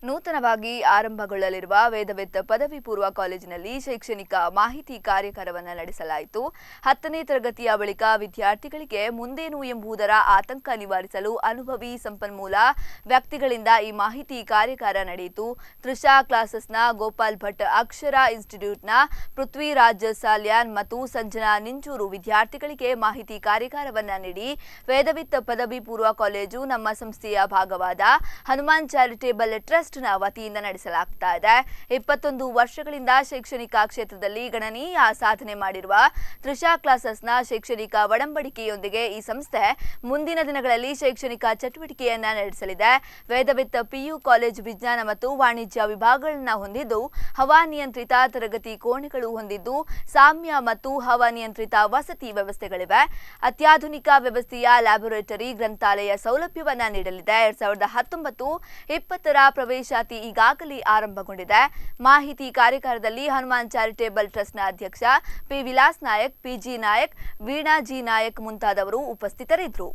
ನೂತನವಾಗಿ ಆರಂಭಗೊಳ್ಳಲಿರುವ ವೇದವಿತ್ ಪದವಿ ಪೂರ್ವ ಕಾಲೇಜಿನಲ್ಲಿ ಶೈಕ್ಷಣಿಕ ಮಾಹಿತಿ ಕಾರ್ಯಾಗಾರವನ್ನು ನಡೆಸಲಾಯಿತು. 10ನೇ ತರಗತಿಯ ಬಳಿಕ ವಿದ್ಯಾರ್ಥಿಗಳಿಗೆ ಮುಂದೇನು ಎಂಬುದರ ಆತಂಕ ನಿವಾರಿಸಲು ಅನುಭವಿ ಸಂಪನ್ಮೂಲ ವ್ಯಕ್ತಿಗಳಿಂದ ಈ ಮಾಹಿತಿ ಕಾರ್ಯಾಗಾರ ನಡೆಯಿತು. ತೃಷಾ ಕ್ಲಾಸಸ್ನ ಗೋಪಾಲ್ ಭಟ್, ಅಕ್ಷರ ಇನ್ಸ್ಟಿಟ್ಯೂಟ್ನ ಪೃಥ್ವಿರಾಜ್ ಸಾಲ್ಯಾನ್ ಮತ್ತು ಸಂಜನಾ ನಿಂಜೂರು ವಿದ್ಯಾರ್ಥಿಗಳಿಗೆ ಮಾಹಿತಿ ಕಾರ್ಯಾಗಾರವನ್ನು ನೀಡಿ ವೇದವಿತ್ ಪದವಿ ಪೂರ್ವ ಕಾಲೇಜು ನಮ್ಮ ಸಂಸ್ಥೆಯ ಭಾಗವಾದ ಹನುಮಾನ್ ಚಾರಿಟೇಬಲ್ ಟ್ರಸ್ಟ್ ವತಿಯಿಂದ ನಡೆಸಲಾಗ್ತಾ ಇದೆ. 21 ವರ್ಷಗಳಿಂದ ಶೈಕ್ಷಣಿಕ ಕ್ಷೇತ್ರದಲ್ಲಿ ಗಣನೀಯ ಸಾಧನೆ ಮಾಡಿರುವ ತೃಷಾ ಕ್ಲಾಸಸ್ನ ಶೈಕ್ಷಣಿಕ ಒಡಂಬಡಿಕೆಯೊಂದಿಗೆ ಈ ಸಂಸ್ಥೆ ಮುಂದಿನ ದಿನಗಳಲ್ಲಿ ಶೈಕ್ಷಣಿಕ ಚಟುವಟಿಕೆಯನ್ನ ನಡೆಸಲಿದೆ. ವೇದವಿತ್ ಪಿಯು ಕಾಲೇಜ್ ವಿಜ್ಞಾನ ಮತ್ತು ವಾಣಿಜ್ಯ ವಿಭಾಗಗಳನ್ನು ಹೊಂದಿದ್ದು ಹವಾನಿಯಂತ್ರಿತ ತರಗತಿ ಕೋಣೆಗಳು ಹೊಂದಿದ್ದು ಸಾಮ್ಯ ಮತ್ತು ಹವಾನಿಯಂತ್ರಿತ ವಸತಿ ವ್ಯವಸ್ಥೆಗಳಿವೆ. ಅತ್ಯಾಧುನಿಕ ವ್ಯವಸ್ಥೆಯ ಲ್ಯಾಬೊರೇಟರಿ ಗ್ರಂಥಾಲಯ ಸೌಲಭ್ಯವನ್ನ ನೀಡಲಿದೆ. 2019-20ರ ಪ್ರವೇಶಾತಿ ಈಗಾಗಲೇ ಆರಂಭಗೊಂಡಿದೆ. ಮಾಹಿತಿ ಕಾರ್ಯಾಗಾರದಲ್ಲಿ ಹನುಮಾನ್ ಚಾರಿಟೇಬಲ್ ಟ್ರಸ್ಟ್ನ ಅಧ್ಯಕ್ಷ P Vilas Nayak, PG Nayak, Veena G Nayak ಮುಂತಾದವರು ಉಪಸ್ಥಿತರಿದ್ದರು.